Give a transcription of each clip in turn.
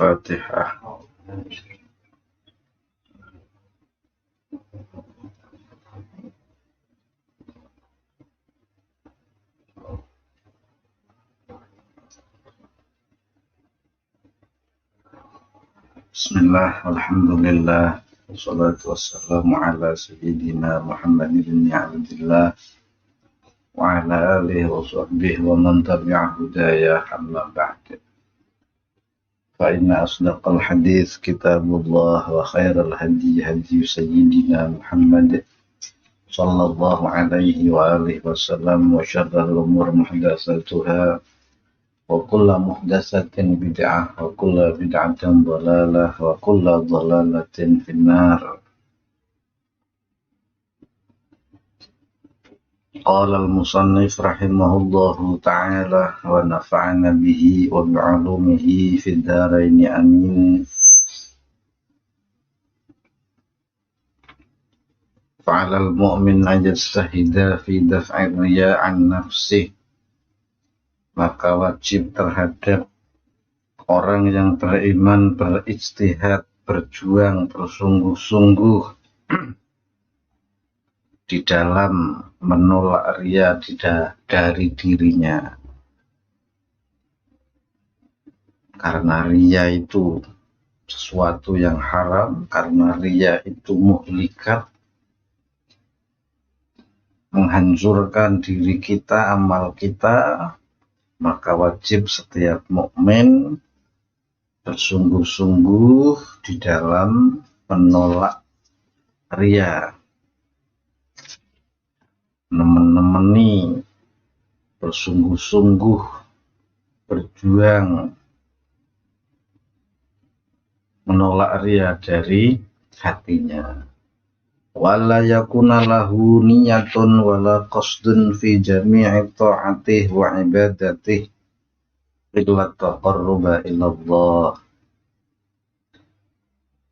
Fatihah. Bismillah, alhamdulillah, wassalatu wassalamu ala sayyidina Muhammad ibn Abdillah wa ala alihi wa sahbihi wa man tabi'a hudaya amma ba'd. Fa inna asdaqal hadits kitabullah wa khairal hadi hadi sayyidina Muhammad sallallahu alaihi wa alihi wasallam wa syarrul umur muhdatsatuha wa kullu muhdatsatin bid'ah wa kullu bid'atin dhalalah wa kullu dhalalatin finnar. Qala al-musannif rahimahullahu ta'ala wa nafa'ana bihi wa bi'ulumihi fid dharain amin. Fa'alal mu'min ajastahida fi daf'i riya' an nafsih. Maka wajib terhadap orang yang beriman berijtihad, berjuang, bersungguh-sungguh di dalam menolak riya dari dirinya. Karena riya itu sesuatu yang haram, karena riya itu muhlikat, menghancurkan diri kita, amal kita, maka wajib setiap mukmin bersungguh-sungguh di dalam menolak riya. Nemeni bersungguh-sungguh berjuang menolak riya dari hatinya. Wala yakuna lahu niyatun wala qasdun fi jami'i ta'atih wa ibadatih illa taqarruba ilallah.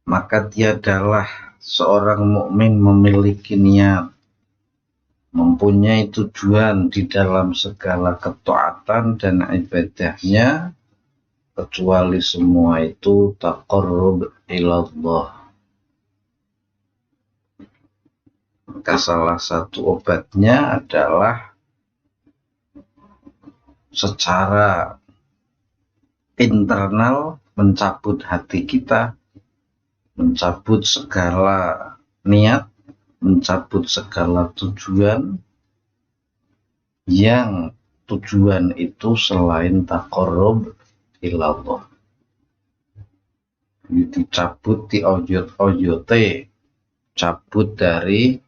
Maka tiadalah seorang mukmin memiliki niat, mempunyai tujuan di dalam segala ketaatan dan ibadahnya, kecuali semua itu taqarrub ilallah. Maka salah satu obatnya adalah secara internal mencabut hati kita, mencabut segala niat, mencabut segala tujuan yang tujuan itu selain taqarrub ilallah. Dicabut, diojot-ojote, cabut dari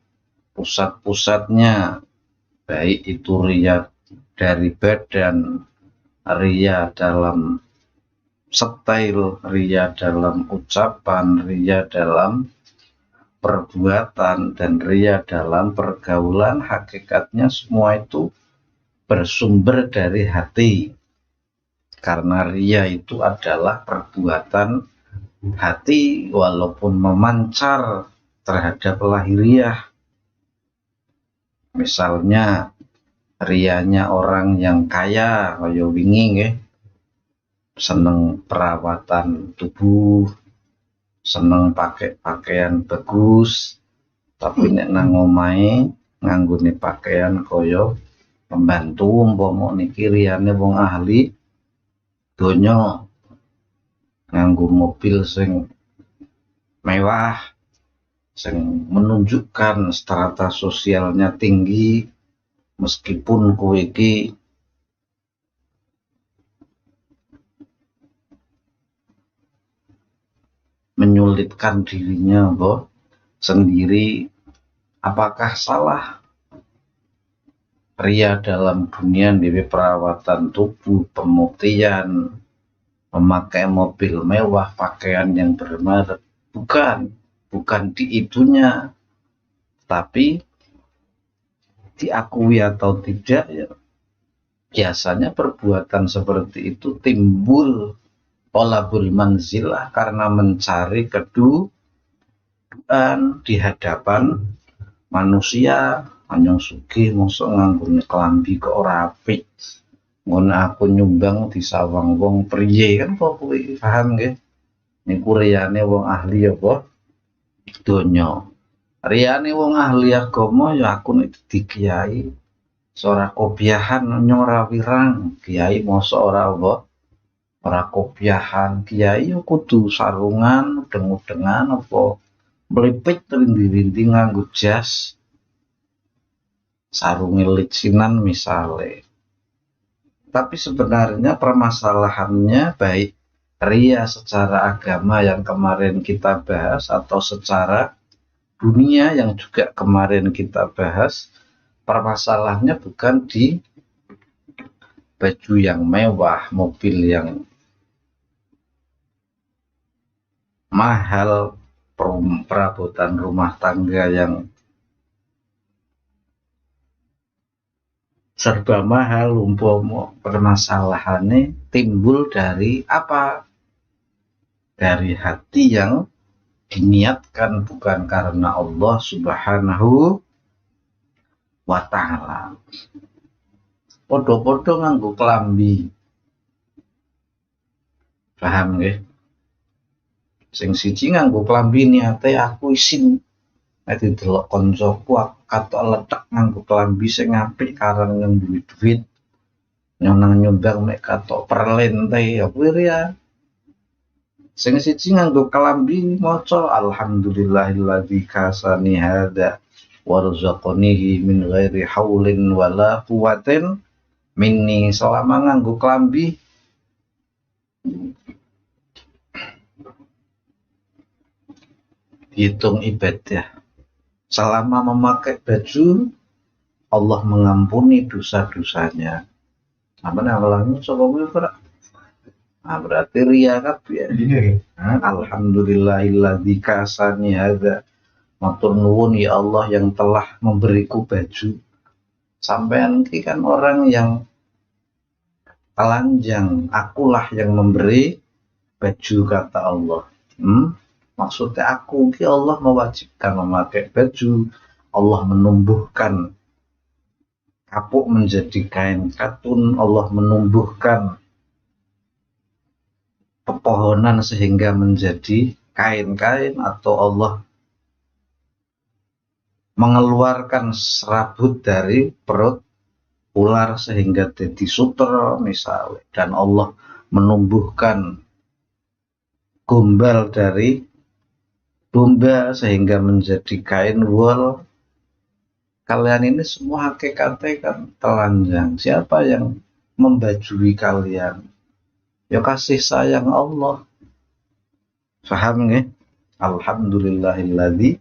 pusat-pusatnya, baik itu riya dari badan, riya dalam style, riya dalam ucapan, riya dalam perbuatan, dan riya dalam pergaulan. Hakikatnya semua itu bersumber dari hati, karena riya itu adalah perbuatan hati walaupun memancar terhadap lahiriah. Misalnya riyanya orang yang kaya kaya wingi nggih, seneng perawatan tubuh, seneng pakai pakaian bagus, tapi nek nang omahe nganggone pakaian kaya pembantu, umpama niki riyane wong ahli donya, nganggo mobil sing mewah, sing menunjukkan strata sosialnya tinggi, meskipun kowe iki menyulitkan dirinya sendiri. Apakah salah riya dalam dunia dewe perawatan tubuh, pemutihan, memakai mobil mewah, pakaian yang bermerek? Bukan di itunya, tapi diakui atau tidak ya, biasanya perbuatan seperti itu timbul thalabul manzilah, karena mencari kedudukan di hadapan manusia. Anyong sugih mosok nganggone klambi kok ora apik, ngono aku nyumbang disawang wong priye, kan kok kuwi paham nggih. niku riyane wong ahli apa donya. Riyane wong ahli agama ya aku nek dadi kiai ora kopiahan nyora wirang, kiai mosok ora apa ora kopiahan, kiai yo kudu sarungan udeng-udengan apa mlipit rindi-rindi nganggo jas sarunge licinan misale. Tapi sebenarnya permasalahannya baik ria secara agama yang kemarin kita bahas atau secara dunia yang juga kemarin kita bahas, permasalahannya bukan di baju yang mewah, mobil yang mahal, perabotan rumah tangga yang serba mahal. Umpama permasalahannya timbul dari apa? Dari hati yang diniatkan bukan karena Allah Subhanahu wa ta'ala. Podo-podo nganggo klambi. Paham nggih? Sing siji nganggo klambi niate aku isin. Nek didelok koncoku katok letek nganggo klambi sing apik karang nang duit-duit. Nyonang nyumbang nek katok perlente ya kuwi ya. Sing siji nganggo klambi maca alhamdulillahilladzi kasani hadza warzaqanihi min ghairi haulin wala quwwatin minni. Selama nganggo klambi hitung ibadah. Selama memakai baju Allah mengampuni dosa-dosanya. Apa namanya sapa kuwi ora? Nah, berarti ria kabeh. Alhamdulillahilladzi kasani hadza. Matur nuwun ya Allah yang telah memberiku baju. Sampean iki kan orang yang telanjang, akulah yang memberi baju kata Allah. Maksudnya aku ki Allah mewajibkan memakai baju. Allah menumbuhkan kapuk menjadi kain katun. Allah menumbuhkan pepohonan sehingga menjadi kain-kain, atau Allah mengeluarkan serabut dari perut ular sehingga jadi sutra misalnya, dan Allah menumbuhkan gombal dari domba sehingga menjadi kain wol. Kalian ini semua hakikatnya kan telanjang. Siapa yang membajui kalian? Ya kasih sayang Allah. Paham nggih? Alhamdulillahilladzi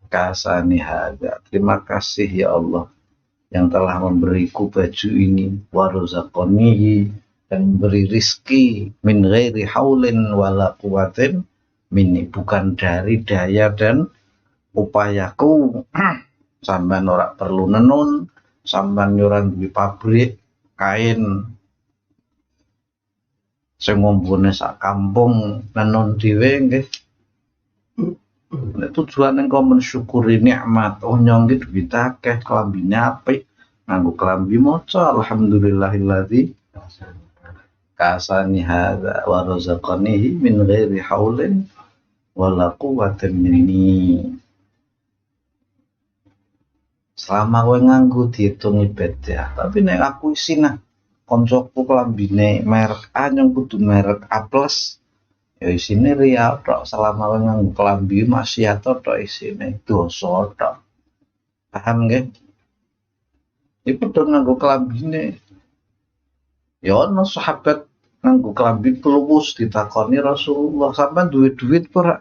kasani hadza. Terima kasih ya Allah yang telah memberiku baju ini, warzaqanihi, dan memberi rizki min ghairi haulin wala quwwatin minni, bukan dari daya dan upayaku. Sampean ora perlu nenun, sampean ora duwe pabrik kain sing ngombone sak kampung nenun dhewe nggih. Nek tujuane engko mensyukuri nikmat, oh nyong iki duwit akeh, klambine apik, nganggo klambi maca alhamdulillahilladzi kasani hadza wa razaqanihi min ghairi haulin wala quwwatin minni. Selama kowe nganggo diitung ibadah. Tapi nek aku isinah koncoku klambine merek A nyong kudu merek A+, ya isine ria tok. Selama kowe nganggo klambi maksiat tok isine, dosa tok. Paham nggih? Iki padha nganggo klambine. Ya ana sahabat nganggo klambi pelupus ditakoni Rasulullah, sampean duwe duit ora?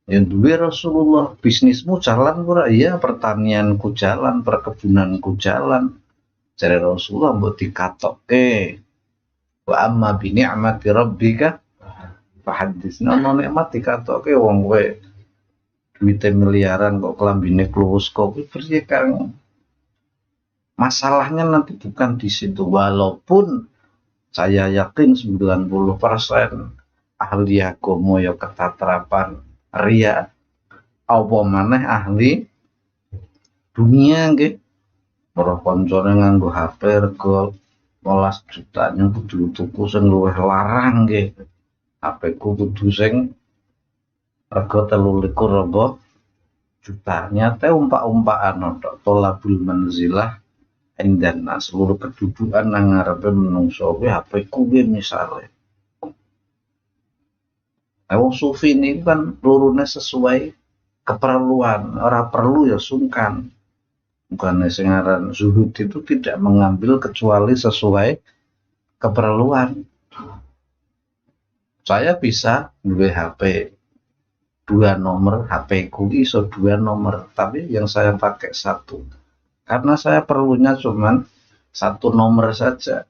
Ya duwe Rasulullah. Bisnismu jalan ora? Iya, pertanianku jalan, perkebunanku jalan. Jare Rasulullah mbok dikatokke. Wa amma bi ni'mati rabbika fahaddits. Ono nikmat dikatokke wong kowe duwite miliaran kok klambine kluwus kok piye Kang? Masalahnya nanti bukan di situ. Walaupun saya yakin 90% ahli agama ya ketatrapan ria, apa maneh ahli dunia nggih. Para koncone nganggo HP rega 12 juta nyang kudu tuku sing luwih larang nggih. HP ku kudu sing rego 23 juta. Nyata umpak-umpakan tok tolabul manzilah dan seluruh kedudukan nang ngarepe menungso kuwi HP kuwi misale. Wong sufi ini kan lurune sesuai keperluan, ora perlu ya sungkan. Bukan sing aran zuhud itu tidak mengambil kecuali sesuai keperluan. Saya bisa duwe HP 2 nomor, HP ku iso 2 nomor, tapi yang saya pakai 1. Karena saya perlunya cuman 1 nomor saja.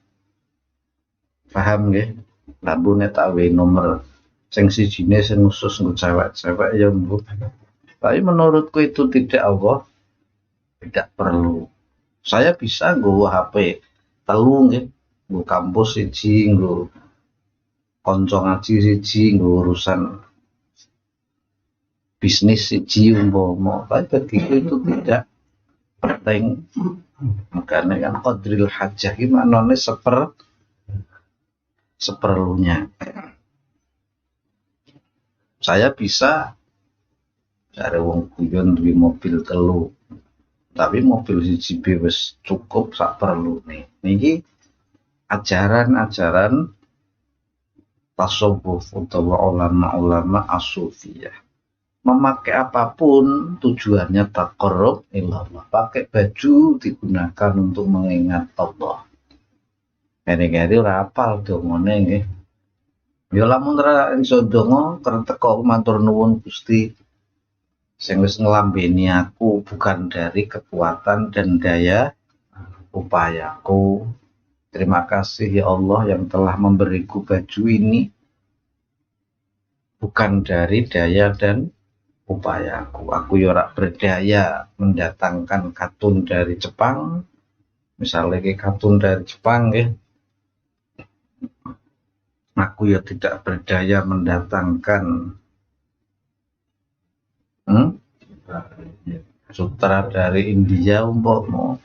Paham nggih? Labune tak nomor sing sijine sing khusus nggo cewek-cewek ya mbok. Tapi menurutku itu tidak Allah, tidak perlu. Saya bisa nggo HP telu nggih, nggo kampus siji, nggo kanca ngaji siji, nggo urusan bisnis siji umpama. Tapi begitu itu tidak penting. Makanya kan qadril hajah iki maknane seperlunya. Saya bisa cari wong guyon duwe mobil telu. Tapi mobil siji wis cukup sak perlune. Niki ajaran-ajaran tasawuf utawa ulama-ulama as-sufiyah. Memakai apapun tujuannya taqarrub ilallah. Pakai baju digunakan untuk mengingat Allah. Kene-kene ora apal dongane nggih. Ya lamun ora iso donga kerep teko matur nuwun Gusti. Sing wis nglambeni aku bukan dari kekuatan dan daya upayaku. Terima kasih ya Allah yang telah memberiku baju ini bukan dari daya dan upayaku. Aku ya ora berdaya mendatangkan katun dari Jepang. Misalnya kayak katun dari Jepang ya. Aku ya tidak berdaya mendatangkan sutra dari India umpama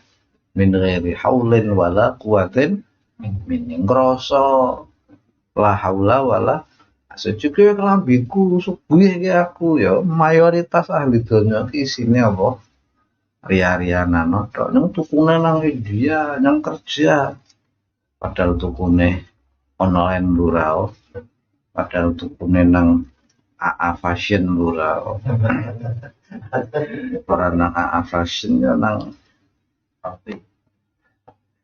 min ghairi haulin wala quwatin min ngrasa la haula wala sejujurnya kelambiku subuh iki aku ya mayoritas ahli donya iki isine apa ria-rianan tok nang tukune nang India nang kerja padahal tukune online lurao padahal tukune nang AA Fashion lurao ora nang AA Fashion ya nang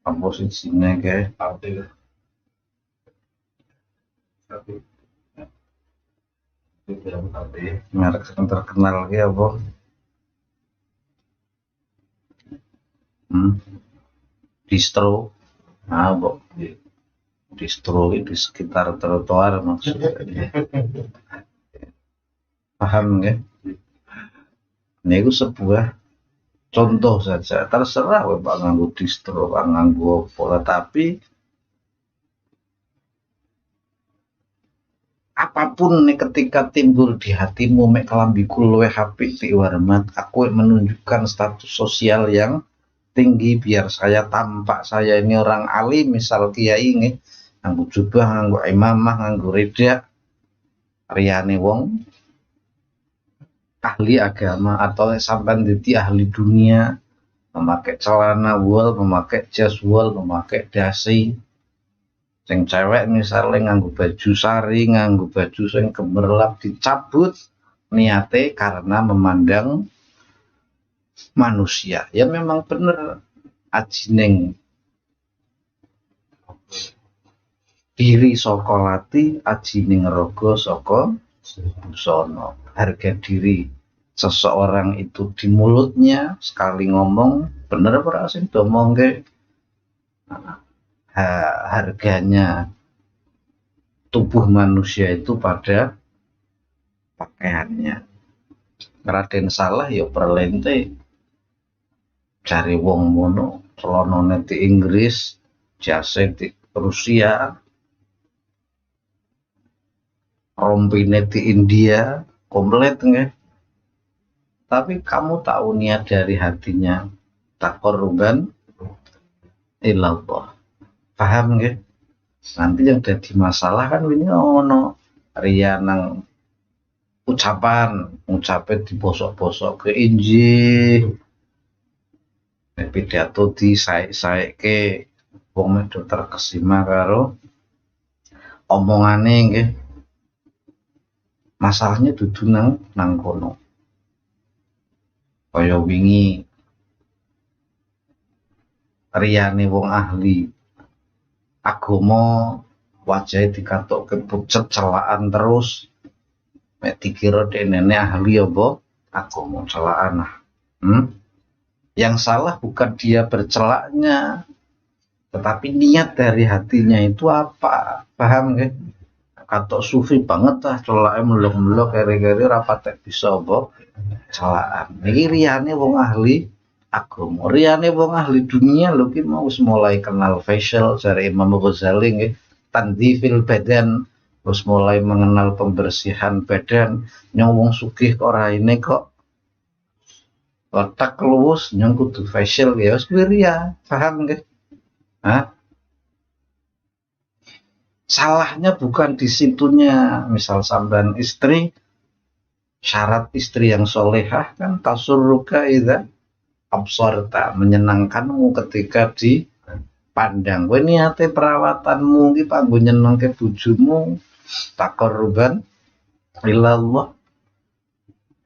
apa sijine ke merek yang terkenal ki apa distro apa distro di sekitar trotoar maksudnya paham nggak? Ini itu sebuah contoh saja, terserah Pak nganggo distro, Pak nganggo pola, tapi apapun nih ketika timbul di hatimu mek kelambiku luwih apik ti warmat, aku menunjukkan status sosial yang tinggi biar saya tampak saya ini orang alim, misal kiai nih nganggo jubah, nganggo imamah, nganggo rida riyane wong ahli agama atau sampai jadi ahli dunia memakai celana wol, memakai jas wol, memakai dasi sing cewek misalnya nganggo baju sari, nganggo baju sing gemerlap dicabut niate karena memandang manusia ya memang bener ajining diri saka lati ajining raga saka busana harga diri seseorang itu di mulutnya sekali ngomong bener ora sing domongke harganya tubuh manusia itu pada pakaiannya. Raden salah ya perlente cari wong mono celonone di Inggris jase di Rusia rompine di India komplit nggih. Tapi kamu tahu niat dari hatinya taqarruban ilallah. Paham nggih? Nanti yang jadi masalah kan ini ono riya nang ucape dibosok-bosok ke injil, pidato disaek-saekke wong medho terkesima karo omongane nggih. Masalahnya dudu nang kono. Kaya wingi riyane wong ahli agama wajahe dikatokke pucet celaan terus mek dikira denene ahli apa agama celaan. Yang salah bukan dia bercelaknya, tetapi niat dari hatinya itu apa, paham nggih? Katok sufi banget lah, celake melok-melok kere-kere rapatek bisa apa celaan. Iki riyane wong ahli agama, riyane wong ahli dunia lho ki mau mulai kenal facial dari Imam Ghazali nggih, tandhifil badan, terus mulai mengenal pembersihan badan. Nyong wong sugih kok raine kok letak luwes nyong kudu facial ya wis ria, paham nggih? Salahnya bukan di situnya. Misal sampean istri, syarat istri yang solehah kan tasurruka idza absarta, menyenangkanmu ketika dipandang. Kowe niate perawatanmu iki kanggo nyenengke bojomu, taqarruban ilallah.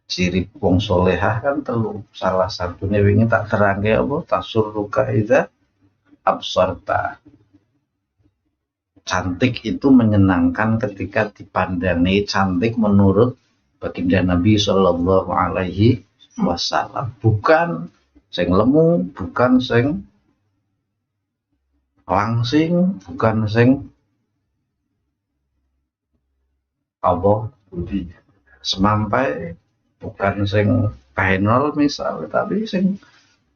Ciri wong solehah kan telu. Salah satunya wingi tak terangke apa? Tasurruka idza absarta. Cantik itu menyenangkan ketika dipandangi, cantik menurut baginda Nabi Sallallahu Alaihi Wasallam. Bukan sing lemu, bukan sing langsing, bukan sing apa semampai, bukan sing kainol misal, tapi sing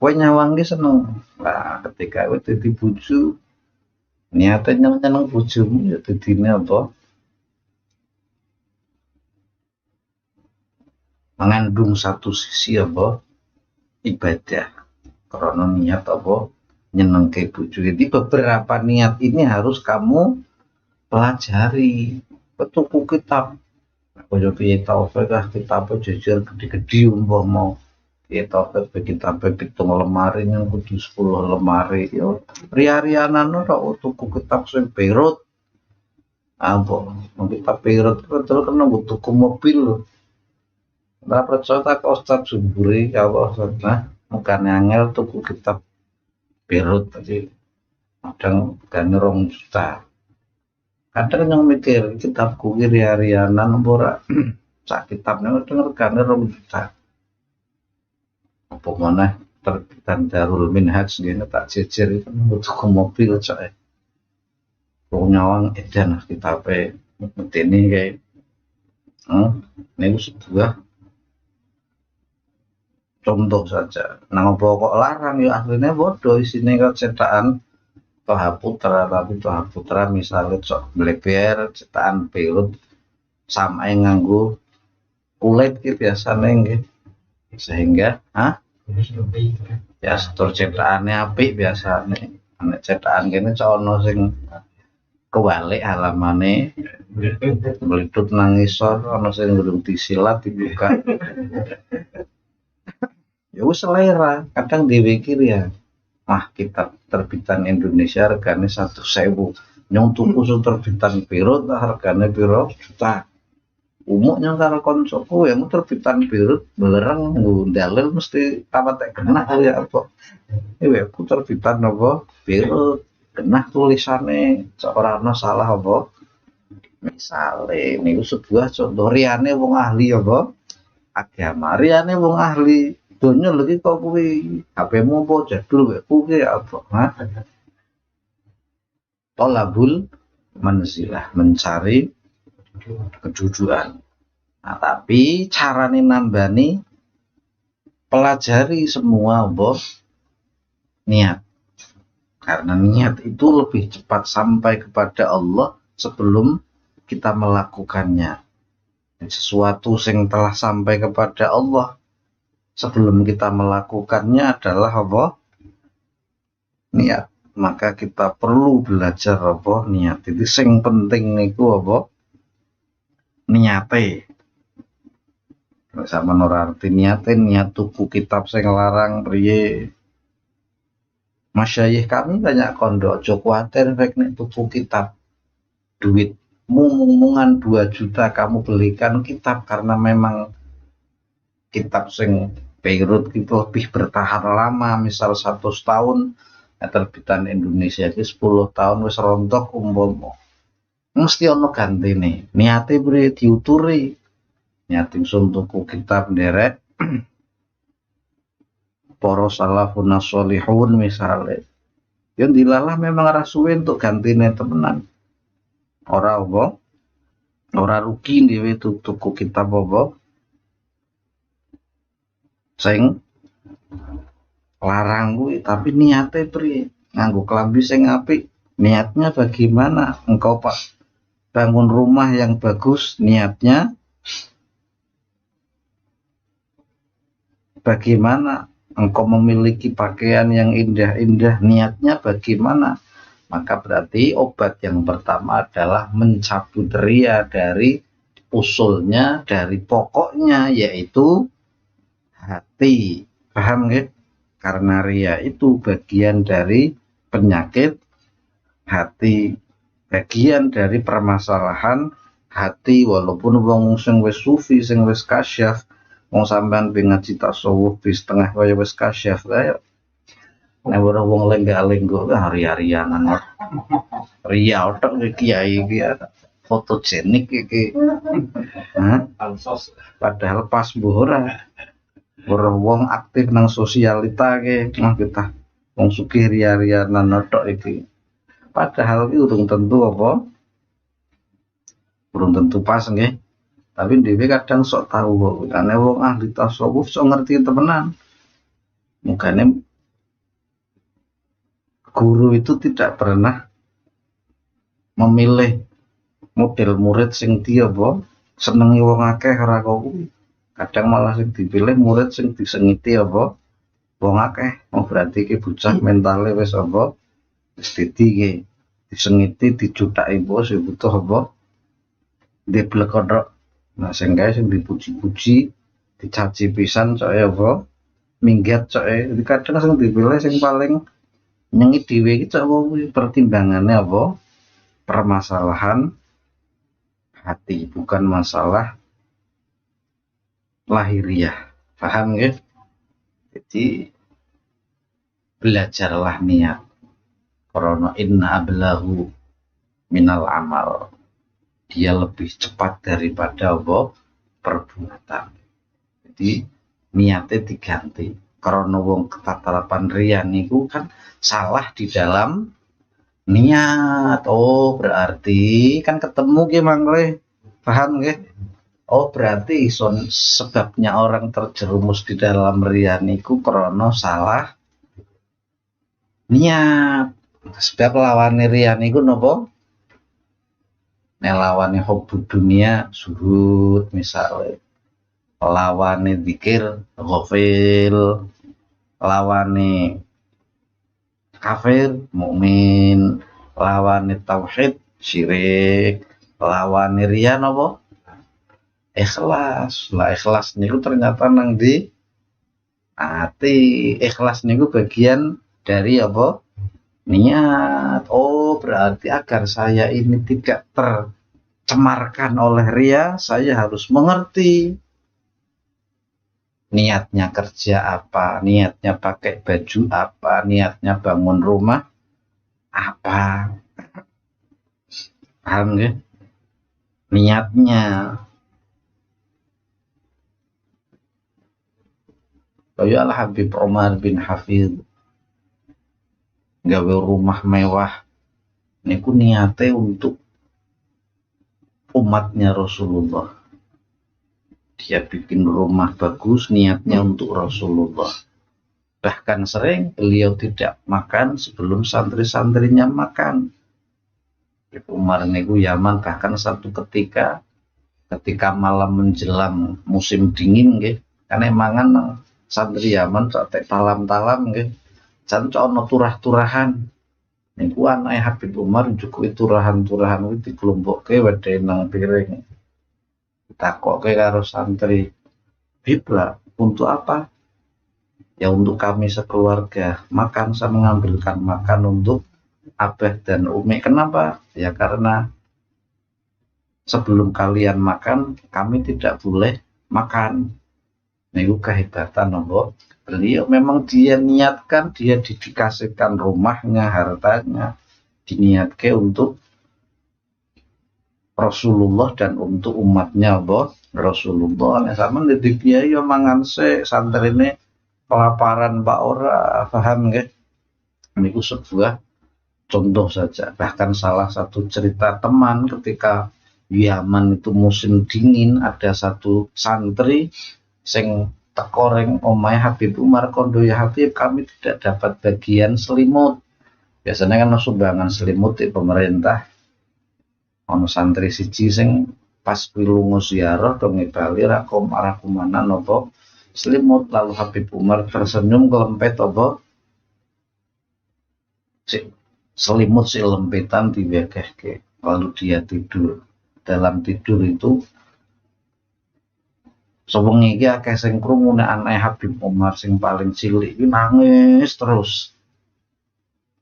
kowe nyawangi seneng. Nah, ketika kowe dadi bojo niatnya nyeneng bojomu ya dadine apa? Mengandung satu sisi apa? Ibadah. Karena niat apa? Nyenengke bojo. Jadi beberapa niat ini harus kamu pelajari. Tuku kitab. Kaya piye taufik kitab jejer gede-gede umpama. Ya taufik kitab 7 lemari yang kudu 10 lemari yo ria-rianan ora tuku kitab sing perut apa kitab perut betul kena tuku mobil lho. Ora percaya tak Ustaz Zumburi kalau sana mukane angel tuku kitab perut tadi kadang gane 2 juta. Kadang yang mikir kitab kuwi ria-rianan ora sak kitabnya regane 2 juta. Apa mana terbitan Darul Minhaj gini tak jejer itu butuh mobil coy. Wong nyawang edan kitabe metene kae. Niku sebuah contoh saja. Nang pokok larang ya asline bodoh isine kok cetakan Toha Putra, tapi Toha Putra misalnya cok bleber cetakan perut samae nganggo kulit ki biasane nggih. Sehingga ya setor cetakane apik biasane. Nek cetakan kene cok ono sing kewalik halamane mlidut nang ngisor, ono sing durung disilat dibuka. Ya wis selera, kadang dhewe iki ya. Kitab terbitan Indonesia regane 100.000. Nyong tuku terbitan Pirut hargane piro juta. Umuk nyong karo koncoku yang terbitan Pirut belerang nggo dalil mesti tawatek genah ya apa. Aku terbitan apa Pirut genah tulisane ora ana salah apa. Misale niku sebuah contoh riyane wong ahli apa agama, riyane wong ahli donya lagi kok kuwi HP-mu apa jadul kok kuwi apa. Tolabul manzilah, mencari kedudukan. Nah, tapi carane nambani pelajari semua bos niat. Karena niat itu lebih cepat sampai kepada Allah sebelum kita melakukannya. Sesuatu yang telah sampai kepada Allah sebelum kita melakukannya adalah apa? Niat. Maka kita perlu belajar apa? Niat. Itu yang penting niku apa? Niate. Sama ora arti niat tuku kitab sing larang priye. Masyayikh kami banyak kondok aja kuwatir nek tuku kitab duit mung-mungan 2 juta kamu belikan kitab karena memang kitab sing Beirut itu lebih bertahan lama, misal 100 tahun, terbitan Indonesia itu 10 tahun wis rontok umpama. Mesti ono gantine. Niate priye diuturi. Niate sun tuku kitab nderek para salafun sholihun misale. Yo dilalah memang ora suwe untuk gantine temenan. Ora apa? Ora rugi dhewe tuku kitab apa? Sing larang kuwi, tapi niate priye? Nganggo klambi sing apik. Niatnya bagaimana? Engkau Pak bangun rumah yang bagus, niatnya bagaimana? Engkau memiliki pakaian yang indah-indah, niatnya bagaimana? Maka berarti obat yang pertama adalah mencabut ria dari usulnya, dari pokoknya, yaitu hati. Paham nggih? Karena ria itu bagian dari penyakit hati, bagian dari permasalahan hati. Walaupun wong sing wis sufi, sing wis kasyaf, wong sampean ping ngaji tasawuf di setengah kaya wis kasyaf kaya nek ora wong lenggak-lenggok hari-harianan ria otak kiai iki fotogenik iki. Padahal pas ora wong aktif nang sosialita ke kita wong sugih ria-rianan otak iki. Padahal iki urung tentu apa? Urung tentu pas nggih. Tapi dhewe kadang sok tahu kok. Karena wong ahli tasawuf sok ngerti temenan. Mugane guru itu tidak pernah memilih model murid sing dia apa senengi wong akeh ora kuwi. Kadang malah sing dipilih murid sing disengiti apa wong akeh. Oh berarti iki bocah mentale wis apa wis dadi disengiti dijutaki bos butuh apa diblekodok. Nah sing kae sing dipuji-puji dicaci pisan coke apa minggat coke. Kadang sing dipilih sing paling nyengi dhewe iki cok pertimbangannya apa? Permasalahan hati, bukan masalah lahiriah. Paham nggih? Jadi belajarlah niat. Karena inna ablahu minal amal. Dia lebih cepat daripada apa? Perbuatan. Jadi niatnya diganti. Karena wong ketatarapan riya niku kan salah di dalam niat. Oh berarti kan ketemu ki mangle. Paham nggih? Oh berarti sebabnya orang terjerumus di dalam riya niku karena salah niat. Sebab lawane riya niku napa? Nek lawane hobi dunia surut misalnya. Lawane zikir ghafil, lawane kafir mukmin, lawane tauhid syirik, lawane riya napa? Ikhlas. Lah ikhlas niku ternyata nang di ati. Ikhlas niku bagian dari apa? Niat. Oh berarti agar saya ini tidak tercemarkan oleh riya, saya harus mengerti niatnya kerja apa, niatnya pakai baju apa, niatnya bangun rumah apa. Paham nggih? Niatnya. Kaya Al-Habib Umar bin Hafid gawe rumah mewah niku niate untuk umatnya Rasulullah. Dia bikin rumah bagus niatnya untuk Rasulullah. Bahkan sering beliau tidak makan sebelum santri-santrinya makan. Umar niku Yaman bahkan satu ketika malam menjelang musim dingin nggih, kan emangan santri Yaman sak talam-talam nggih. Jan ono turah-turahan. Niku anake Habib Umar njukuki turahan-turahan kuwi dikelompokke wedhe nang piring. Ditakokke karo santri. Bibla, untuk apa? Ya untuk kami sekeluarga makan, saya mengambilkan makan untuk Abah dan Umi. Kenapa? Ya karena sebelum kalian makan, kami tidak boleh makan. Niku kehebatan nopo. Beliau memang dia niatkan, dia didikasihkan rumahnya, hartanya, diniatkan untuk Rasulullah dan untuk umatnya Rasulullah. Sama di kiai mangan se santri ini kelaparan Pak ora, paham nggih? Niku sebuah contoh saja. Bahkan salah satu cerita teman ketika Yaman itu musim dingin, ada satu santri sing tekoreng omahe Habib Umar kondo, ya Habib, kami tidak dapat bagian selimut. Biasanya kan sumbangan selimut di pemerintah. Ono santri siji sing pas pilungu ziarah dong Bali rakom arah kumana nopo selimut. Lalu Habib Umar tersenyum kelempet apa selimut si lempetan diwekehke. Lalu dia tidur. Dalam tidur itu sewengi iki akeh sing krungu nek anake Habib Umar sing paling cilik iki nangis terus.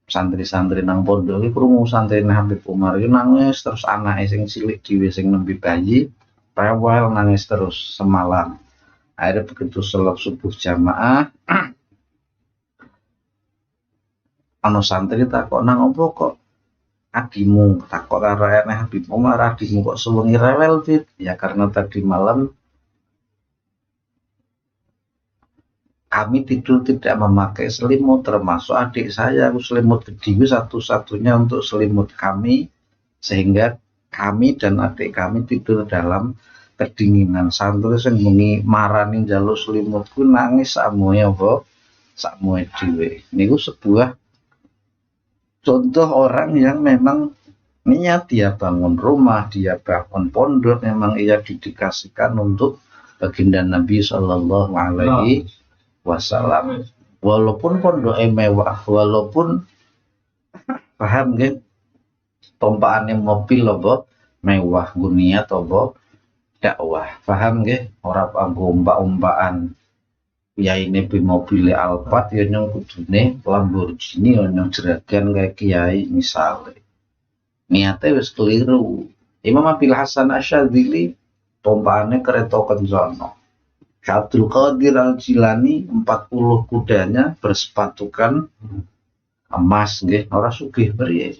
Santri-santri nang pondok iki krungu santrine Habib Umar iki nangis terus, anake sing cilik dhewe sing nembe bayi rewel nangis terus semalam. Akhirnya begitu sholat subuh jamaah, ana santri takok, nang opo kok adimu, takok karo anake Habib Umar, adimu kok sewengi rewel, Fit? Ya karena tadi malam kami tidur tidak memakai selimut, termasuk adik saya. Selimut gede satu-satunya untuk selimut kami, sehingga kami dan adik kami tidur dalam kedinginan. Santri sing muni marani njaluk selimutku nangis samoe apa samoe dhewe. Niku sebuah contoh orang yang memang niat dia bangun rumah, dia bangun pondok, memang ia didikasikan untuk baginda Nabi Shallallahu Alaihi Wasallam. Walaupun pondok mewah, walaupun paham nggih, tompakane mobil apa mewah, niat apa dakwah, paham nggih, ora anggo ombak-ombakan. Kiai ini bi mobil Alphard ya nyong kudune Lamborghini ya nyong jeragan kayak kiai misalnya. Niatnya wis keliru. Imam Abil Hasan Asyadzili tompakane kereta kencana. Syabdul Qadir Al-Jilani 40 kudanya bersepatukan emas nggih, ora sugih priye.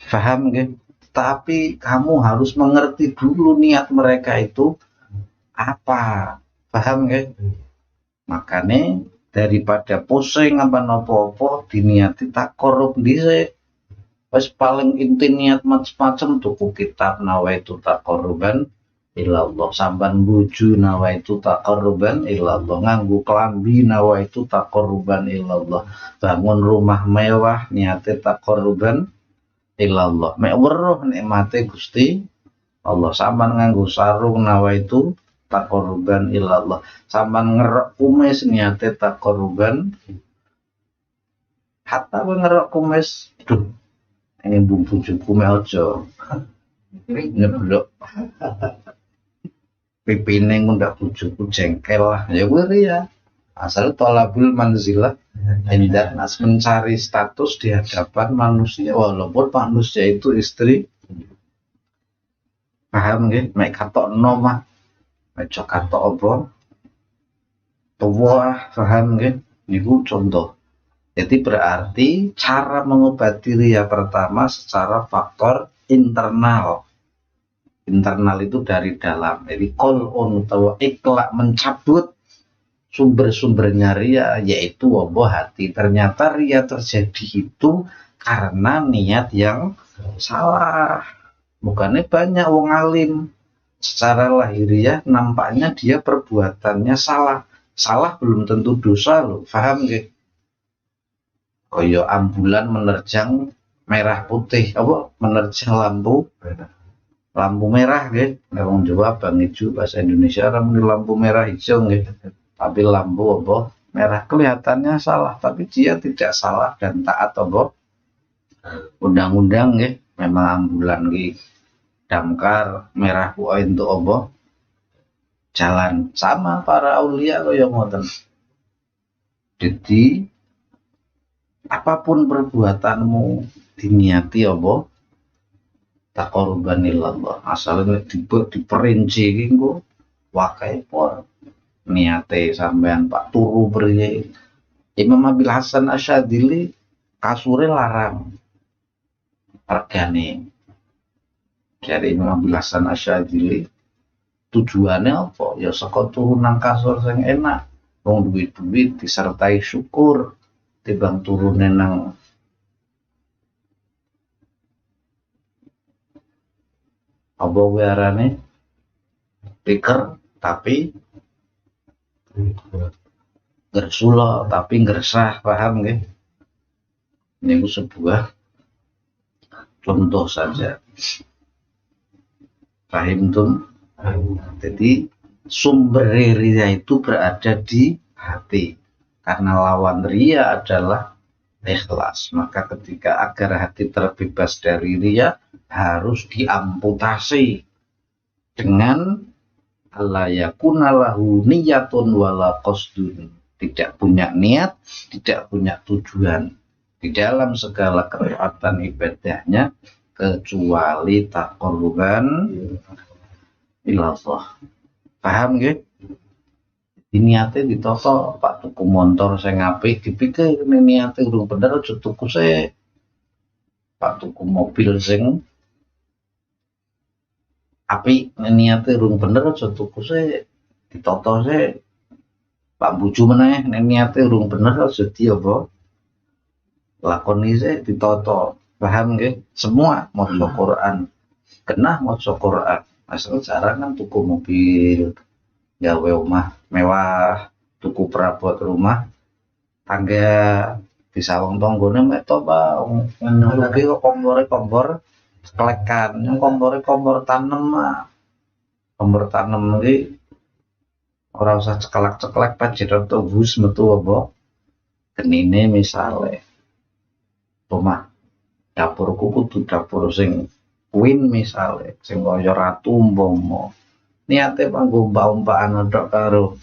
Paham nggih? Tapi kamu harus mengerti dulu niat mereka itu apa. Paham nggih? Makanya daripada pusing apa nopo-opo diniati tak korup dhisik. Wis paling inti niat macam-macam tuku kitab nawaitu taqarruban ilallah, sampan bojo nawaitu taqarruban ilallah, nganggo klambi nawaitu taqarruban ilallah, bangun rumah mewah niate taqarruban ilallah, mek weruh nikmate Gusti Allah, sampan nganggo sarung nawaitu taqarruban ilallah, sampan ngerok kumis niate taqarruban, hatta ngerok kumis duh ini bumbu cukup aja nyeblok pipine ngundak bujuku jengkel lah ya kuwi ya, asal tolabul manzilah hendak nas, mencari status di hadapan manusia walaupun manusia itu istri. Paham nggih? Mek katokno mah aja katok apa tuwa, paham nggih? Niku contoh. Jadi berarti cara mengobati ria pertama secara faktor internal. Internal itu dari dalam. Jadi kol'un atau ikhla, mencabut sumber-sumbernya ria, yaitu wabah hati. Ternyata ria terjadi itu karena niat yang salah. Bukannya banyak wong alim secara lahiriah nampaknya dia perbuatannya salah. Salah belum tentu dosa loh, paham nggih? Koyo ambulan menerjang merah putih, apa menerjang lampu merah nggih. Wong Jawa bang hijau, bahasa Indonesia namanya lampu merah hijau nggih. Tapi lampu apa merah kelihatannya salah, tapi dia tidak salah dan taat apa undang-undang nggih. Memang ambulan nggih damkar merah kuwi untuk apa jalan. Sama para aulia kaya ngoten. Jadi apapun perbuatanmu diniati apa taqarruban ilallah, asale diperinci iki engko wakai por niate sampean Pak turu priye. Imam Abil Hasan Asyadzili kasure larang regane. Jadi Imam Abil Hasan Asyadzili tujuannya apa? Ya saka turu nang kasur sing enak. Wong duit-duit disertai syukur timbang turune nang apa wiarane piker tapi gersula tapi gersah, paham nggih? Ini sebuah contoh saja. Paham tuh? Jadi sumber ria itu berada di hati. Karena lawan ria adalah ikhlas. Maka ketika agar hati terbebas dari ria harus diamputasi dengan alla yakuna lahu niyatun wala qasdun. Tidak punya niat, tidak punya tujuan di dalam segala ketaatan ibadahnya kecuali taqarruban ilallah. Paham nggih? Niate ditoto Pak tuku motor sing apik dipikir niate urung bener aja tuku sik. Pak tuku mobil sing apik niate urung bener aja tuku sik. Ditoto sik. Pak bojo meneh niate urung bener aja di apa? Lakoni sik ditoto. Paham nggih? Semua maca Quran. Kenah maca Quran. Asal jarang kan tuku mobil, gawe omah mewah, tuku perabot rumah tangga bisa wong tanggane mek to Pak ngono iki kok kompor ceklekan yang kompor tanem kompor tanem iki ora usah ceklek-ceklek pajet tobus metu apa genine misale omah dapurku kudu dapur sing Queen misale sing kaya ratu umpama niate panggo umpah-umpahan tok karo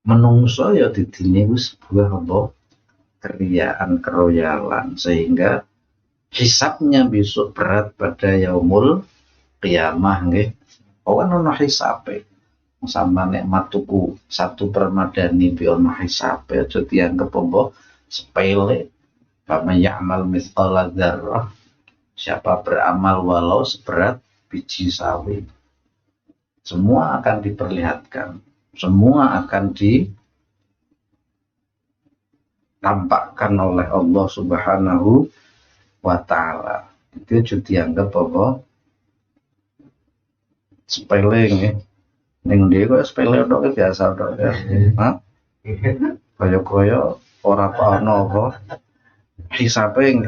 menungso ya didine wis sebuah apa keriaan keroyalan sehingga hisabnya besok berat pada yaumul qiyamah nggih. Oh kan ono hisabe. Sama nikmat tuku satu permadani bi ono hisabe aja dianggep apa sepele. Faman ya'mal mithqala dzarrah. Siapa beramal walau seberat biji sawi. Semua akan diperlihatkan. Semua akan ditampakkan oleh Allah Subhanahu wa ta'ala. Itu juga dianggap apa? Sepele nggih. Ning ndi kok sepele tok biasa tok ya. Hah? Kaya-kaya ora ana apa? Hisabe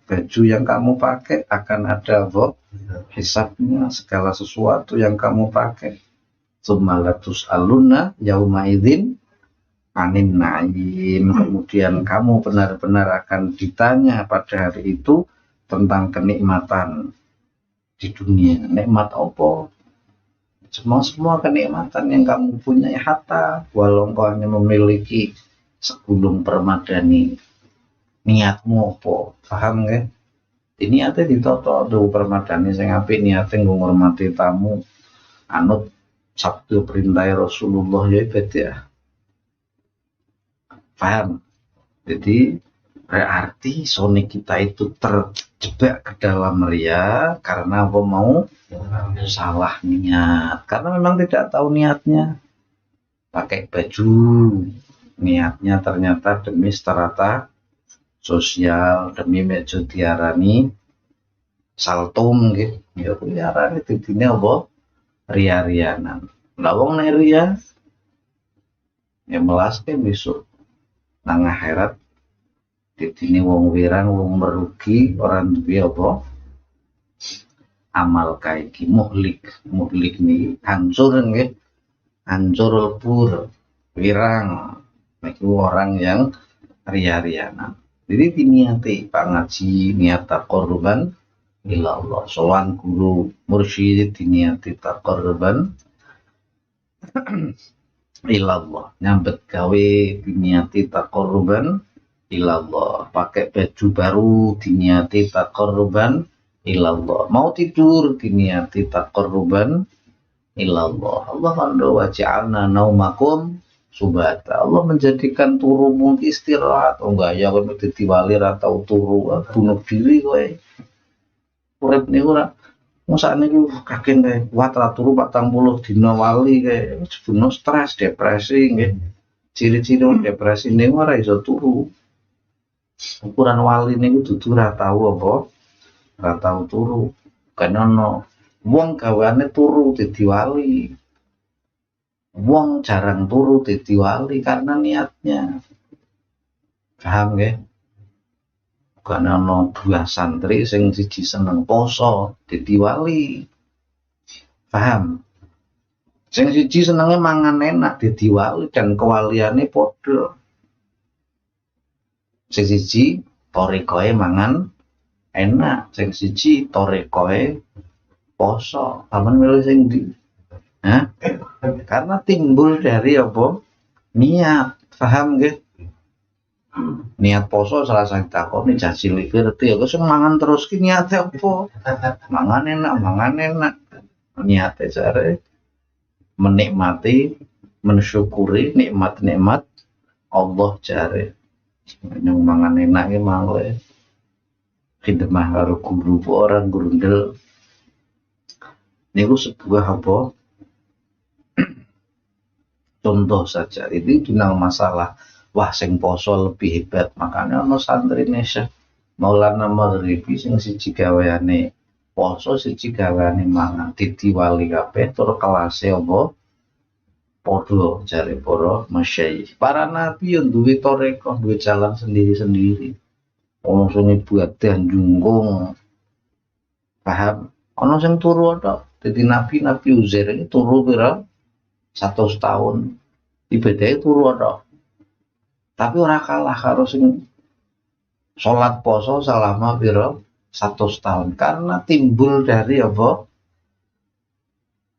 baju yang kamu pakai akan ada apa? Hisabnya segala sesuatu yang kamu pakai. Sumalatus aluna yauma idzin anin naim. Kemudian kamu benar-benar akan ditanya pada hari itu tentang kenikmatan di dunia. Nikmat apa? Semua kenikmatan yang kamu punya hatta walau kau hanya memiliki segulung permadani. Niatmu apa? Paham nggih? Niate ditoto do permadani sing apik niate nggo ngurmati tamu anut sabda perintah Rasulullah ya ibadah. Paham? Jadi berarti sone kita itu terjebak ke dalam ria karena apa mau salah niat. Karena memang tidak tahu niatnya. Pakai baju niatnya ternyata demi strata sosial, demi mejo diarani saltum gitu. Ya diarani didine apa? Ria-rianan. Lah wong nek ria ya melaske besok nang akhirat didine wong wirang, wong merugi, orang duwe apa? Amal kaiki muhlik nih hancur nggih. Hancur lebur, wirang. Itu orang yang ria-rianan. Jadi diniati Pak ngaji niat taqarruban ilallah. Sowan guru mursyid diniati taqarruban ilallah. Nyambet gawe diniati taqarruban ilallah. Pakai baju baru diniati taqarruban ilallah. Mau tidur diniati taqarruban ilallah. Allah kando waja'alna naumakum subata. Allah menjadikan turumu istirahat. Oh enggak ya kowe dadi wali ra tau turu, bunuh diri kowe. Urip niku ora mosakne niku kaken kae kuat ra turu 40 dina wali kae bunuh stres, depresi nggih. Ciri-ciri depresi niku ora iso turu. Ukuran wali niku dudu ra tau apa? Ra tau turu. Kan ono wong gaweane turu dadi wali. Wong jarang turu dadi wali karena niatnya. Paham nggih? Karena ono dua santri sing siji seneng poso dadi wali. Paham? Sing siji senenge mangan enak dadi wali dan kewaliane padha. Sing siji torikoe mangan enak, sing siji torikoe poso. Paman milih sing ndi? Hah? Karena timbul dari apa? Niat. Paham nggih? Niat poso salah satu takoni jaji ngerti ya wis mangan terus ki niate apa? Mangan enak. Niate jare menikmati, mensyukuri nikmat-nikmat Allah jare. Yang mangan enak ki mangke. Khidmah karo guru orang grundel. Niku sebuah apa? Contoh saja. Itu tentang masalah wah sing poso lebih hebat. Makanya ono santri Syekh Maulana Maghribi sing siji gaweane poso, siji gaweane mangan. Dadi wali kabeh tur kelase apa? Padha jare para masyayikh. Para nabi yo duwe tarekah, duwe jalan sendiri-sendiri. Ono sing ibadah njungkung. Paham? Ono sing turu tok. Dadi nabi Uzair iki turu pira? 100 tahun. Ibadahe turu tok. Tapi ora kalah karo sing salat poso selama pira 100 tahun karena timbul dari apa?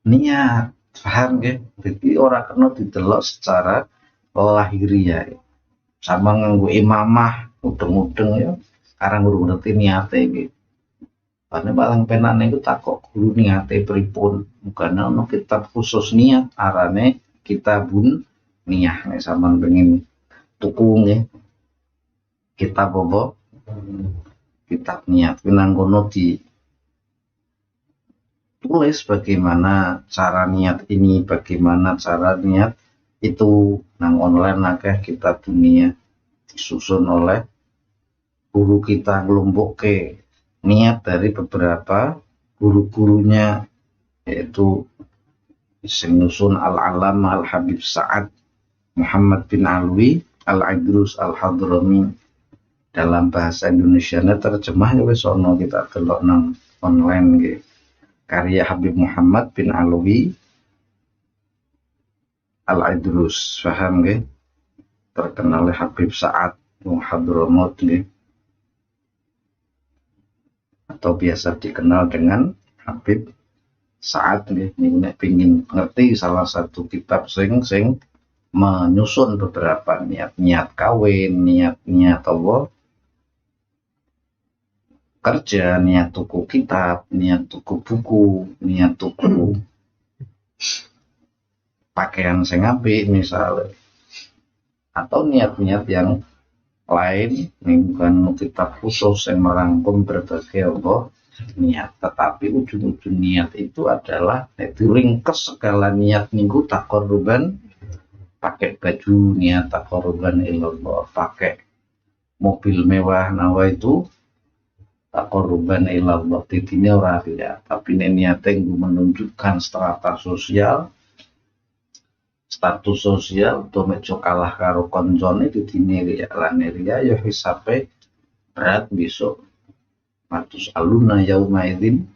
Niat. Paham nggih? Jadi ora kena didelok secara lahiriah. Sama nganggo imamah udeng-udeng ya. Karang guru ngerti niate iki. Karena paling penane iku takok guru niate pripun. Bukan ono kitab khusus niat arane kitabun niyah nek sampean pengen tuku nggih. Kitab apa? Kitab niat nang kono di tulis bagaimana cara niat ini, bagaimana cara niat itu. Nang online akeh kitab dunia disusun oleh guru kita nglumpukke niat dari beberapa guru-gurunya, yaitu sing nyusun Al-Allamah Al-Habib Sa'ad Muhammad bin Alwi Al-Idrus Al-Hadrami. Dalam bahasa Indonesianya terjemah wis ono kita delok nang online nggih. Karya Habib Muhammad bin Alwi Al-Idrus. Paham nggih? Terkenal Habib Sa'ad Hadramaut nggih. Atau biasa dikenal dengan Habib Sa'ad nggih. Nek pengin ngerti salah satu kitab sing menyusun beberapa niat kawin, niat apa? Kerja, niat tuku kitab, niat tuku buku, niat tuku pakaian sing apik misalnya, atau niat-niat yang lain. Ini bukan kitab khusus yang merangkum berbagai apa niat, tetapi ujung-ujung niat itu adalah itu ringkes segala niat niku taqarruban. Pakai baju niat taqarruban ilallah, pakai mobil mewah nawa itu taqarruban ilallah. Tidine ora ya, tapi niate menunjukkan status sosial to mejo kalah karo koncone tidine ya lan ya hisabe berat besok. Matus aluna yauma idzin.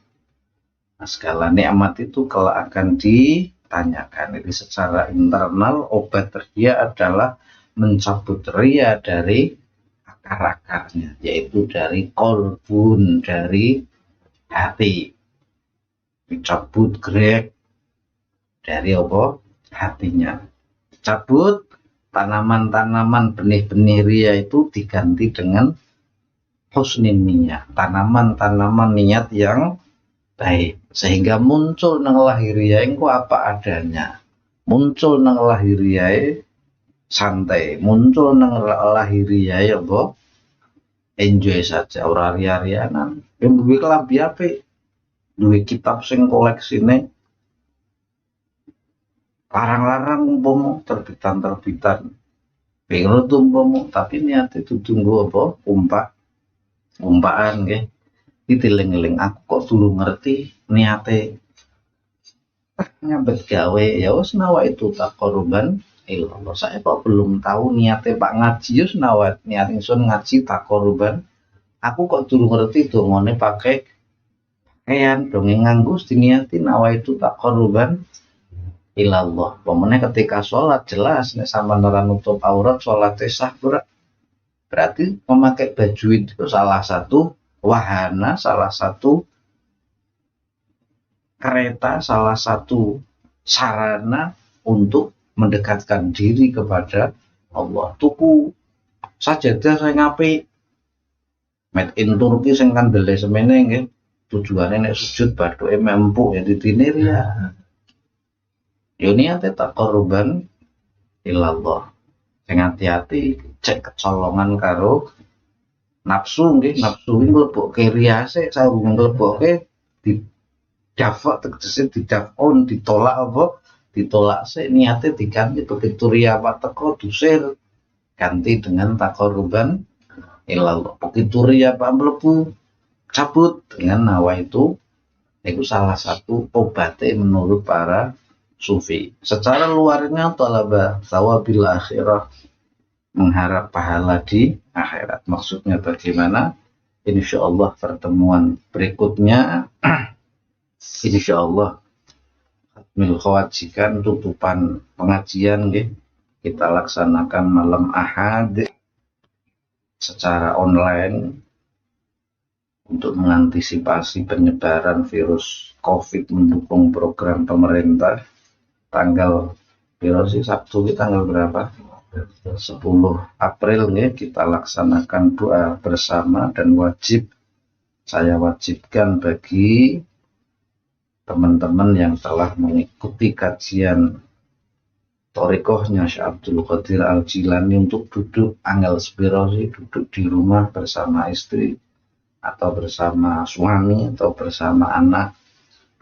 Segala nikmat itu kalau akan ditanyakan. Jadi secara internal obat ria adalah mencabut ria dari akar-akarnya, yaitu dari kolbun, dari hati. Dicabut grek dari apa? Hatinya. Cabut tanaman-tanaman benih-benih ria itu diganti dengan husnin niyah, tanaman-tanaman niat yang baik, sehingga muncul nang lahiriae engko apa adanya, muncul nang lahiriae santai, muncul nang lahiriae apa enjoy saja, ora ria-rianan. Yang duwe kelambi apik, duwe kitab sing koleksine larang-larang umpama terbitan pengen tuh umpama, tapi niat itu tunggu apa umpaan nggih. Diteling-eling aku kok dulu ngerti niate nyambet gawe ya wis nawa itu taqarruban ilallah. Saya kok belum tahu niate Pak ngaji ya nawa niat ingsun ngaji taqarruban. Aku kok dulu ngerti dongane pakai pakaian dong nganggo diniati nawa itu taqarruban ilallah. Pemene ketika sholat jelas nek sampean ora nutup aurat sholatnya sah berarti memakai baju itu salah satu wahana, salah satu kereta, salah satu sarana untuk mendekatkan diri kepada Allah. Tuku sajadah saya ngapi made in Turki sing kandele semene nggih. Tujuane nek sujud bathuke empuk ya ditinir ya. Yo niate taqarruban ilallah. Sing hati-hati cek kecolongan karo nafsu nggih, nafsu iki mlebokke riase sarung mlebokke didafak tegese didafon ditolak apa? Ditolak sik niate diganti begitu ria apa teko dusir ganti dengan taqarruban ilallah. Begitu ria apa mlebu cabut dengan nawa itu salah satu obatnya menurut para sufi. Secara luarnya talaba thawabil akhirah, mengharap pahala di akhirat. Maksudnya bagaimana? Insyaallah pertemuan berikutnya insyaallah khatmil khawajikan tutupan pengajian nggih kita laksanakan malam Ahad secara online untuk mengantisipasi penyebaran virus COVID mendukung program pemerintah. Tanggal Sabtu ini tanggal berapa? 10 April nih kita laksanakan doa bersama dan saya wajibkan bagi teman-teman yang telah mengikuti kajian Thariqahnya Syekh Abdul Qadir Al-Jilani untuk duduk angel spirasi, duduk di rumah bersama istri atau bersama suami atau bersama anak,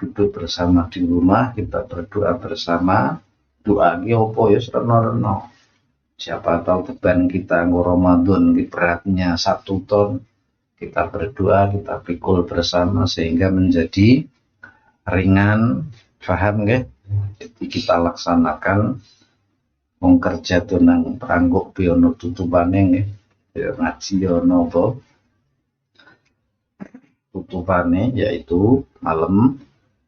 duduk bersama di rumah kita berdoa bersama. Doa ki opo ya reno-reno. Siapa tahu beban kita nggo Ramadan beratnya 1 ton. Kita berdoa, kita pikul bersama sehingga menjadi ringan. Paham nggih? Jadi kita laksanakan wong kerja nang pranggok biono tutupane nggih. Ya ngaji ono apa? Tutupane yaitu malam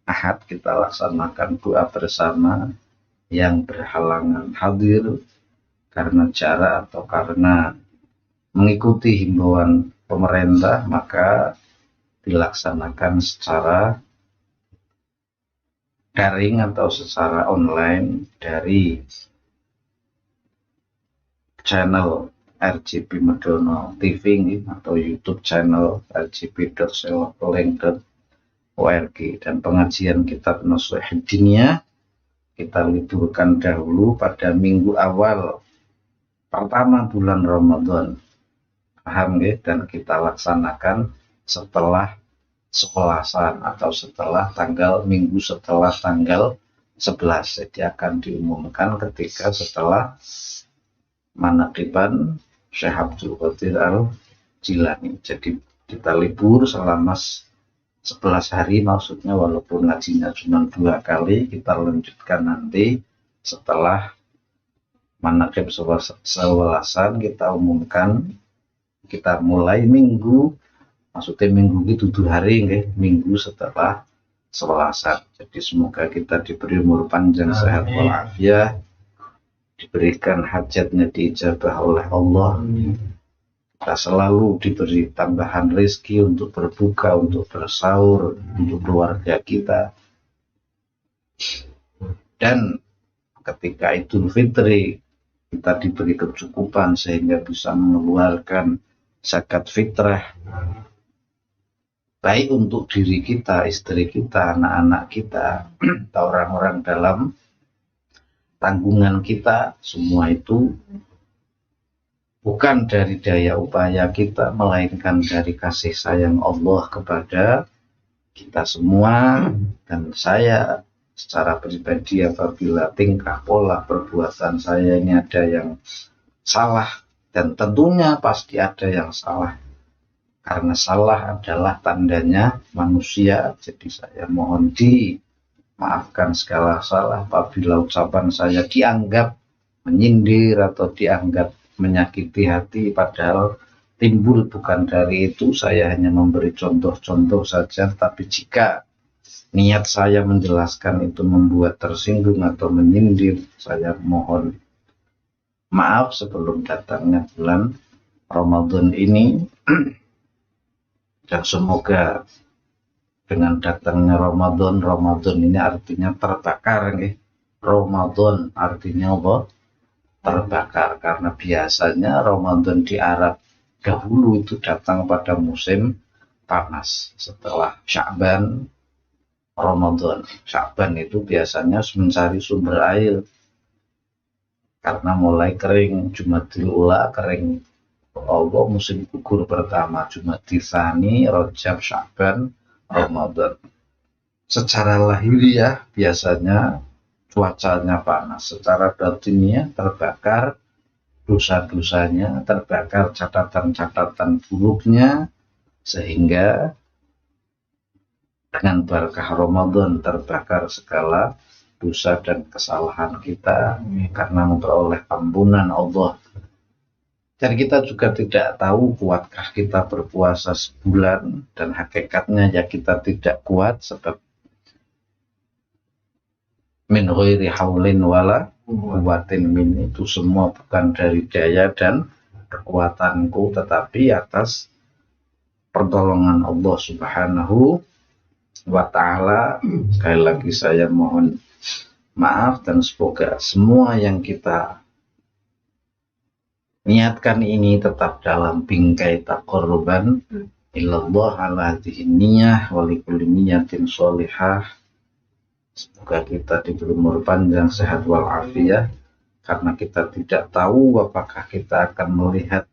Ahad kita laksanakan doa bersama. Yang berhalangan hadir karena jarak atau karena mengikuti himbauan pemerintah maka dilaksanakan secara daring atau secara online dari channel RGP Medono TV atau YouTube channel rgp.seloleng.org. Dan pengajian kitab Nashihud Diniyah kita liburkan dahulu pada minggu awal pertama bulan Ramadan. Paham ya? Dan kita laksanakan setelah 11-an atau setelah minggu setelah tanggal 11. Jadi akan diumumkan ketika setelah manaqiban Syekh Abdul Qadir Al-Jilani. Jadi kita libur selama 11 hari, maksudnya walaupun ngajinya cuma 2 kali, kita lanjutkan nanti setelah manaqib 11-an kita umumkan. Kita mulai minggu, maksudnya minggu itu 7 hari nggih, minggu setelah 11-an. Jadi semoga kita diberi umur panjang, sehat walafiat, diberikan hajatnya diijabah oleh Allah, kita selalu diberi tambahan rezeki untuk berbuka, untuk bersahur, untuk keluarga kita. Dan ketika Idul Fitri kita diberi kecukupan sehingga bisa mengeluarkan zakat fitrah, baik untuk diri kita, istri kita, anak-anak kita, atau orang-orang dalam tanggungan kita, semua itu bukan dari daya upaya kita, melainkan dari kasih sayang Allah kepada kita semua. Dan saya secara pribadi, apabila tingkah pola perbuatan saya ini ada yang salah, dan tentunya pasti ada yang salah, karena salah adalah tandanya manusia, jadi saya mohon dimaafkan segala salah apabila ucapan saya dianggap menyindir atau dianggap menyakiti hati, padahal timbul bukan dari itu. Saya hanya memberi contoh-contoh saja, tapi jika niat saya menjelaskan itu membuat tersinggung atau menyindir, saya mohon maaf sebelum datangnya bulan Ramadan ini. Dan semoga dengan datangnya Ramadan ini artinya terbakar, Ramadan artinya apa? Terbakar, karena biasanya Ramadan di Arab dahulu itu datang pada musim panas. Setelah Sya'ban, Ramadan. Sya'ban itu biasanya mencari sumber air karena mulai kering. Jumadil Ula kering, Allah musim gugur pertama. Jumadil Tsani, Rajab, Sya'ban, Ramadan. Secara lahiriah biasanya cuacanya panas, secara batinnya terbakar dosa-dosanya, terbakar catatan-catatan buruknya, sehingga dengan berkah Ramadan terbakar segala dosa dan kesalahan kita karena memperoleh ampunan Allah. Dan kita juga tidak tahu kuatkah kita berpuasa sebulan, dan hakikatnya ya kita tidak kuat, sebab min ghairi haulin wala quwwatin min, itu semua bukan dari daya dan kekuatanku, tetapi atas pertolongan Allah Subhanahu wa ta'ala. Sekali lagi saya mohon maaf, dan semoga semua yang kita niatkan ini tetap dalam bingkai taqarruban ilallah ala hadhihi niyyah wa likulli niyatin sholihah. Semoga kita diberi umur panjang, sehat walafiat, karena kita tidak tahu apakah kita akan melihat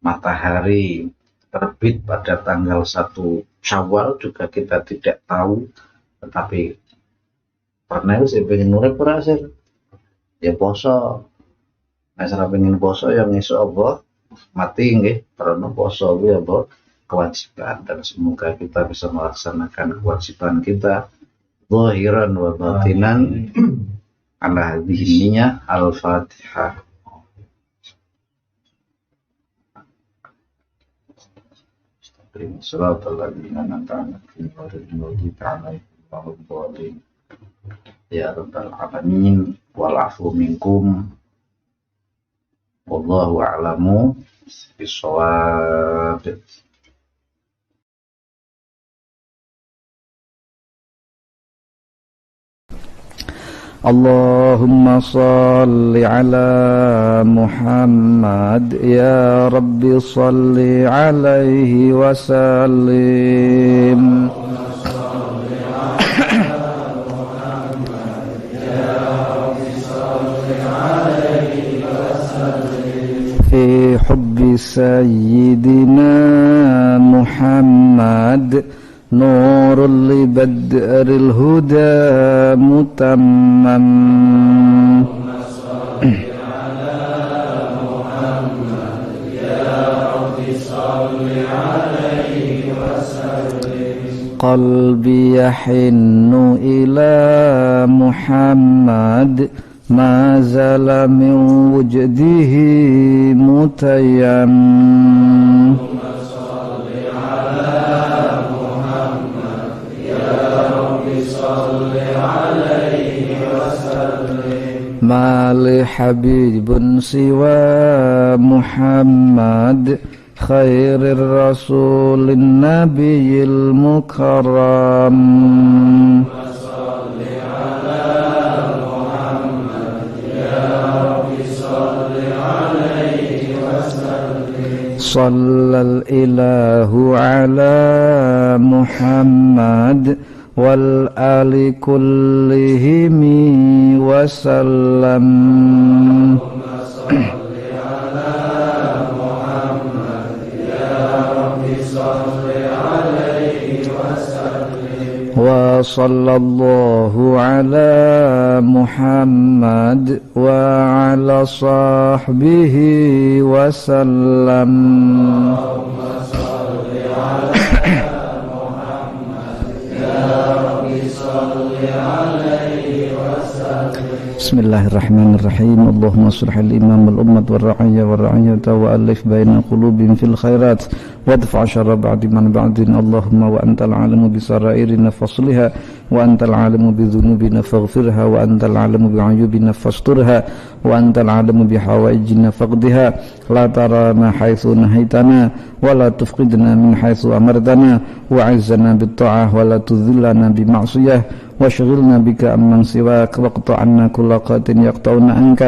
matahari terbit pada tanggal 1 Syawal, juga kita tidak tahu. Tetapi pernah saya pengen urip berhasil ya poso, saya pengen poso yang iso apa mati nggih, karena poso ya apa kewajiban. Dan semoga kita bisa melaksanakan kewajiban kita zahiran wa batinan ala hadhihi niyyah. Al-Fatihah. Shiratal ladzina an'amta 'alaihim ghairil maghdubi 'alaihim waladdallin. Ya rabbal alamin, wal 'afwu minkum, wallahu a'lamu bis-shawab. Allahumma salli ala Muhammad, ya Rabbi salli alaihi wa sallim. Fi hubbi sayyidina Muhammad, nurul li badril huda mutammam. Qalbi yahinnu ila Muhammad, ma zala min wujdihi mutayyam. Ma li habibun siwa Muhammad, خير الرسول النبي المكرم صلى الإله على محمد والآل كلهم وسلم وصلى الله على محمد وعلى صحبه وسلم Bismillahirrahmanirrahim. Allahumma sholli al-imam wal-ummat wal-ra'iyata wa'alif baina qulubihim fil khairat wadfa' syarra ba'di man ba'din. Allahumma wa antal alamu bi sarairina fasliha wa antal alamu bi dhunubina faghfirha wa antal alamu bi ayubina fasturha wa antal alamu bi hawaijina faqdiha la tarana haitsu nahaitana wa la tufqidna min haitsu amartana wa 'izzana bit ta'ah wa la tudhillana bi ma'siyah واشغلنا بك عمن سواك واقطع عنا كل قات يقطعنا عنك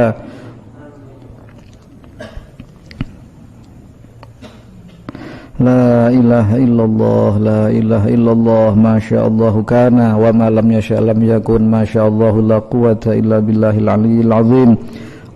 لا إله إلا الله لا إله إلا الله ما شاء الله كان وما لم يشاء لم يكن ما شاء الله لا قوة إلا بالله العلي العظيم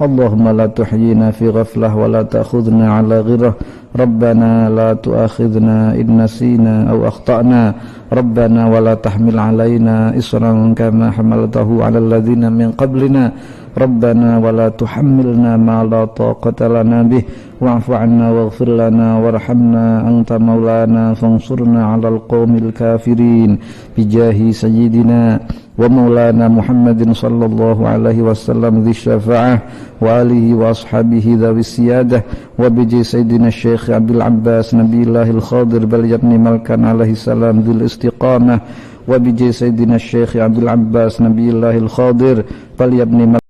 اللهم لا تحيينا في غفلة ولا تأخذنا على غره ربنا لا تؤاخذنا إن نسينا أو أخطأنا ربنا ولا تحمل علينا إصرا كما حملته على الذين من قبلنا ربنا ولا تحملنا ما لا طاقة لنا به واعف عنا واغفر لنا وارحمنا أنت مولانا فانصرنا على القوم الكافرين بجاه سيدنا ومولانا محمد صلى الله عليه وسلم ذي الشفاعة وآله وأصحابه ذوي السيادة وبجاه سيدنا الشيخ عبد العباس نبي الله الخاضر بل يبني ملكا عليه السلام ذي الاستقامة وبجاه سيدنا الشيخ عبد العباس نبي الله الخاضر بل يبني